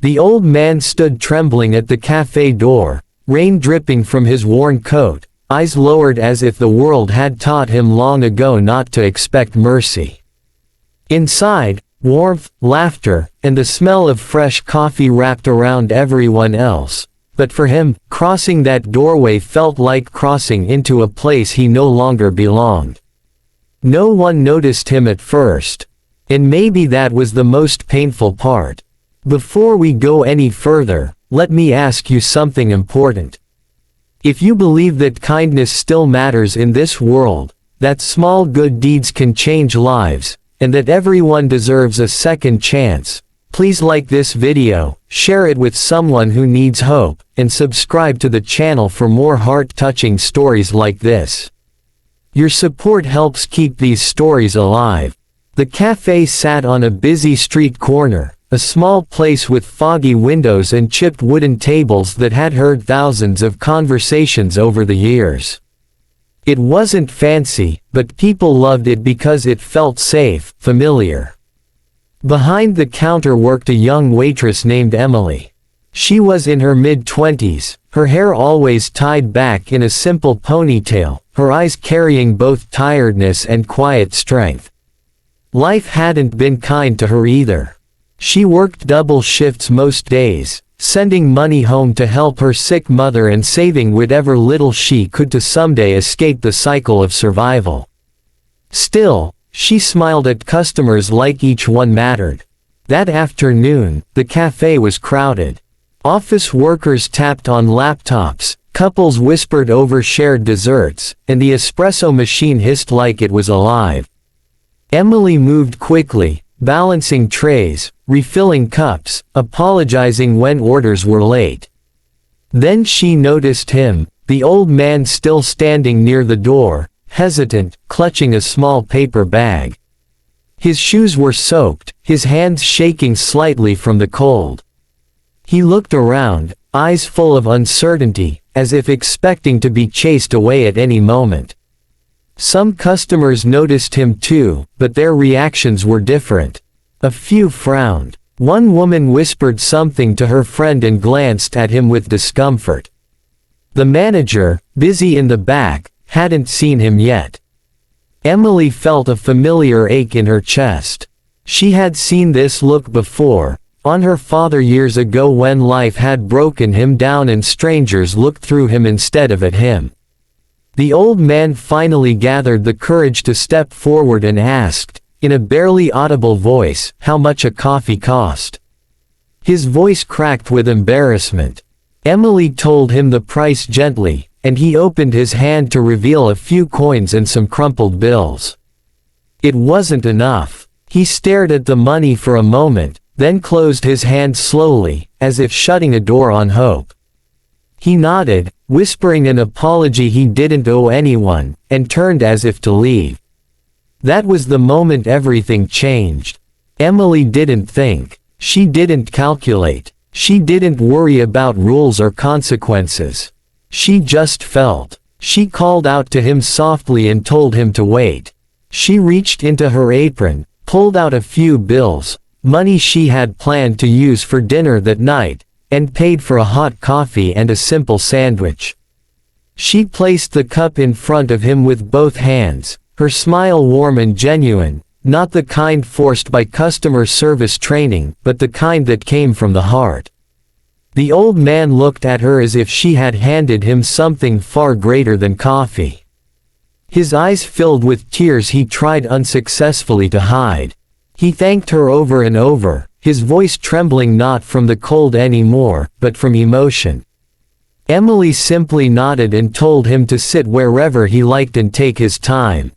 The old man stood trembling at the café door, rain dripping from his worn coat, eyes lowered as if the world had taught him long ago not to expect mercy. Inside, warmth, laughter, and the smell of fresh coffee wrapped around everyone else. But for him, crossing that doorway felt like crossing into a place he no longer belonged. No one noticed him at first. And maybe that was the most painful part. Before we go any further, let me ask you something important. If you believe that kindness still matters in this world, that small good deeds can change lives, and that everyone deserves a second chance, please like this video, share it with someone who needs hope, and subscribe to the channel for more heart-touching stories like this. Your support helps keep these stories alive. The café sat on a busy street corner, a small place with foggy windows and chipped wooden tables that had heard thousands of conversations over the years. It wasn't fancy, but people loved it because it felt safe, familiar. Behind the counter worked a young waitress named Emily. She was in her mid-20s, her hair always tied back in a simple ponytail, her eyes carrying both tiredness and quiet strength. Life hadn't been kind to her either. She worked double shifts most days, sending money home to help her sick mother and saving whatever little she could to someday escape the cycle of survival. Still, she smiled at customers like each one mattered. That afternoon, the cafe was crowded. Office workers tapped on laptops, couples whispered over shared desserts, and the espresso machine hissed like it was alive. Emily moved quickly, balancing trays, refilling cups, apologizing when orders were late. Then she noticed him, the old man still standing near the door, hesitant, clutching a small paper bag. His shoes were soaked, his hands shaking slightly from the cold. He looked around, eyes full of uncertainty, as if expecting to be chased away at any moment. Some customers noticed him too, but their reactions were different. A few frowned. One woman whispered something to her friend and glanced at him with discomfort. The manager, busy in the back, hadn't seen him yet. Emily felt a familiar ache in her chest. She had seen this look before, on her father years ago when life had broken him down and strangers looked through him instead of at him. The old man finally gathered the courage to step forward and asked, in a barely audible voice, how much a coffee cost. His voice cracked with embarrassment. Emily told him the price gently, and he opened his hand to reveal a few coins and some crumpled bills. It wasn't enough. He stared at the money for a moment, then closed his hand slowly, as if shutting a door on hope. He nodded, whispering an apology he didn't owe anyone, and turned as if to leave. That was the moment everything changed. Emily didn't think. She didn't calculate. She didn't worry about rules or consequences. She just felt. She called out to him softly and told him to wait. She reached into her apron, pulled out a few bills, money she had planned to use for dinner that night, and paid for a hot coffee and a simple sandwich. She placed the cup in front of him with both hands, her smile warm and genuine, not the kind forced by customer service training, but the kind that came from the heart. The old man looked at her as if she had handed him something far greater than coffee. His eyes filled with tears he tried unsuccessfully to hide. He thanked her over and over, his voice trembling not from the cold anymore, but from emotion. Emily simply nodded and told him to sit wherever he liked and take his time.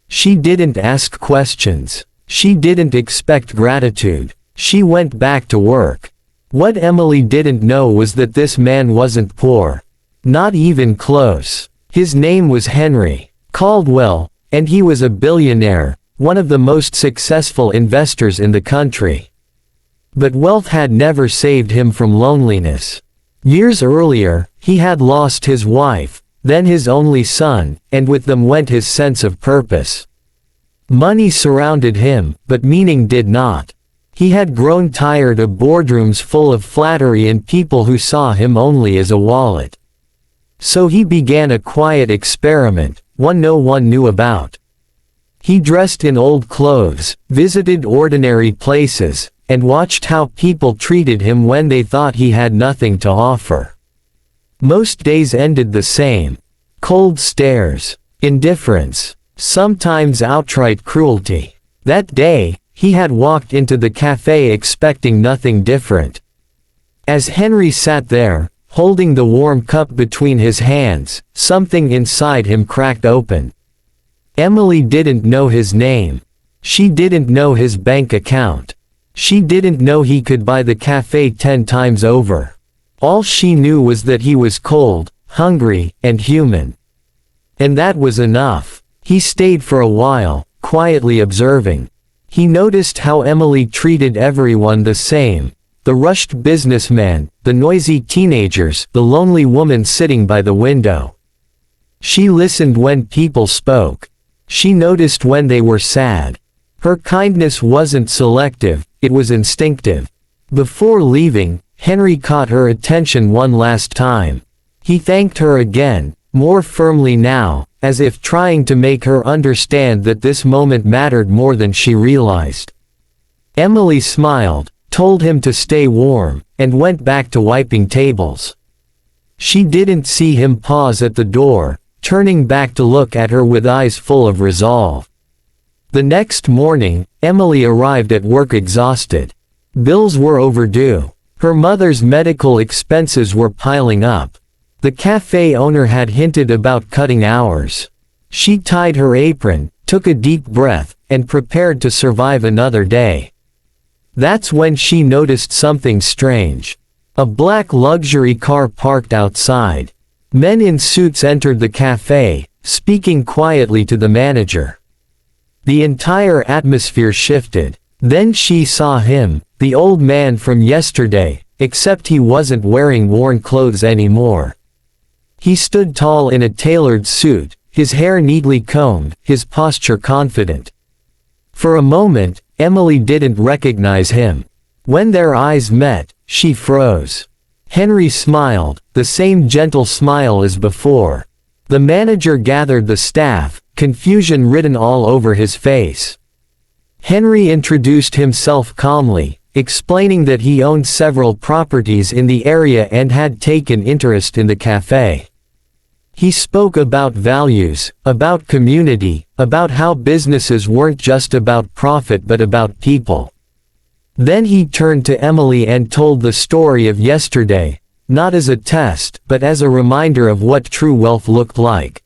She didn't ask questions. She didn't expect gratitude. She went back to work. What Emily didn't know was that this man wasn't poor. Not even close. His name was Henry Caldwell, and he was a billionaire, one of the most successful investors in the country. But wealth had never saved him from loneliness. Years earlier, he had lost his wife, then his only son, and with them went his sense of purpose. Money surrounded him, but meaning did not. He had grown tired of boardrooms full of flattery and people who saw him only as a wallet. So he began a quiet experiment, one no one knew about. He dressed in old clothes, visited ordinary places, and watched how people treated him when they thought he had nothing to offer. Most days ended the same. Cold stares, indifference, sometimes outright cruelty. That day, he had walked into the cafe expecting nothing different. As Henry sat there, holding the warm cup between his hands, something inside him cracked open. Emily didn't know his name. She didn't know his bank account. She didn't know he could buy the cafe 10 times over. All she knew was that he was cold, hungry, and human. And that was enough. He stayed for a while, quietly observing. He noticed how Emily treated everyone the same. The rushed businessman, the noisy teenagers, the lonely woman sitting by the window. She listened when people spoke. She noticed when they were sad. Her kindness wasn't selective, it was instinctive. Before leaving, Henry caught her attention one last time. He thanked her again, more firmly now, as if trying to make her understand that this moment mattered more than she realized. Emily smiled, told him to stay warm, and went back to wiping tables. She didn't see him pause at the door, turning back to look at her with eyes full of resolve. The next morning, Emily arrived at work exhausted. Bills were overdue. Her mother's medical expenses were piling up. The cafe owner had hinted about cutting hours. She tied her apron, took a deep breath, and prepared to survive another day. That's when she noticed something strange. A black luxury car parked outside. Men in suits entered the cafe, speaking quietly to the manager. The entire atmosphere shifted. Then she saw him, the old man from yesterday, except he wasn't wearing worn clothes anymore. He stood tall in a tailored suit, his hair neatly combed, his posture confident. For a moment, Emily didn't recognize him. When their eyes met, she froze. Henry smiled, the same gentle smile as before. The manager gathered the staff, confusion written all over his face. Henry introduced himself calmly, explaining that he owned several properties in the area and had taken interest in the cafe. He spoke about values, about community, about how businesses weren't just about profit but about people. Then he turned to Emily and told the story of yesterday, not as a test, but as a reminder of what true wealth looked like.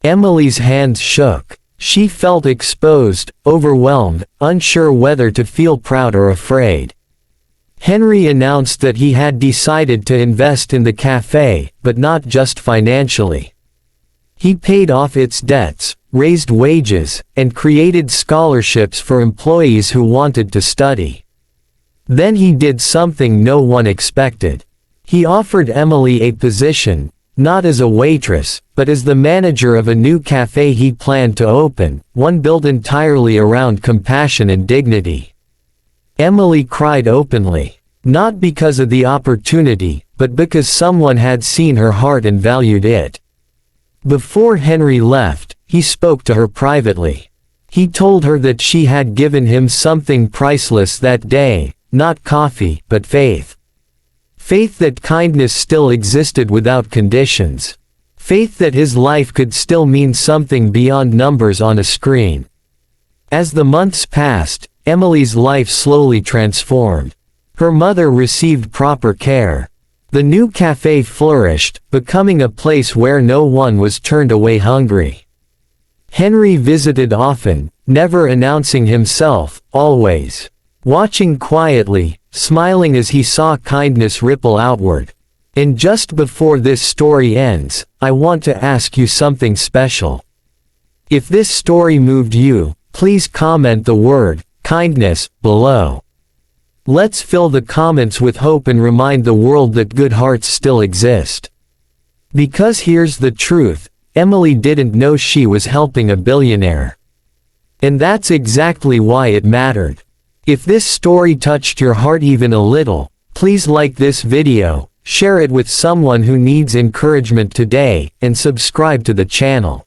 Emily's hands shook. She felt exposed, overwhelmed, unsure whether to feel proud or afraid. Henry announced that he had decided to invest in the cafe, but not just financially. He paid off its debts, raised wages, and created scholarships for employees who wanted to study. Then he did something no one expected. He offered Emily a position, not as a waitress, but as the manager of a new cafe he planned to open, one built entirely around compassion and dignity. Emily cried openly, not because of the opportunity, but because someone had seen her heart and valued it. Before Henry left, he spoke to her privately. He told her that she had given him something priceless that day, not coffee, but faith. Faith that kindness still existed without conditions. Faith that his life could still mean something beyond numbers on a screen. As the months passed, Emily's life slowly transformed. Her mother received proper care. The new cafe flourished, becoming a place where no one was turned away hungry. Henry visited often, never announcing himself, always watching quietly, smiling as he saw kindness ripple outward. And just before this story ends, I want to ask you something special. If this story moved you, please comment the word kindness below. Let's fill the comments with hope and remind the world that good hearts still exist. Because here's the truth, Emily didn't know she was helping a billionaire. And that's exactly why it mattered. If this story touched your heart even a little, please like this video, share it with someone who needs encouragement today, and subscribe to the channel.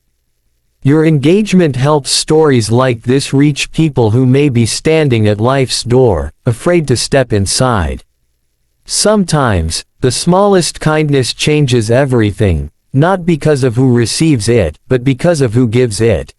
Your engagement helps stories like this reach people who may be standing at life's door, afraid to step inside. Sometimes, the smallest kindness changes everything, not because of who receives it, but because of who gives it.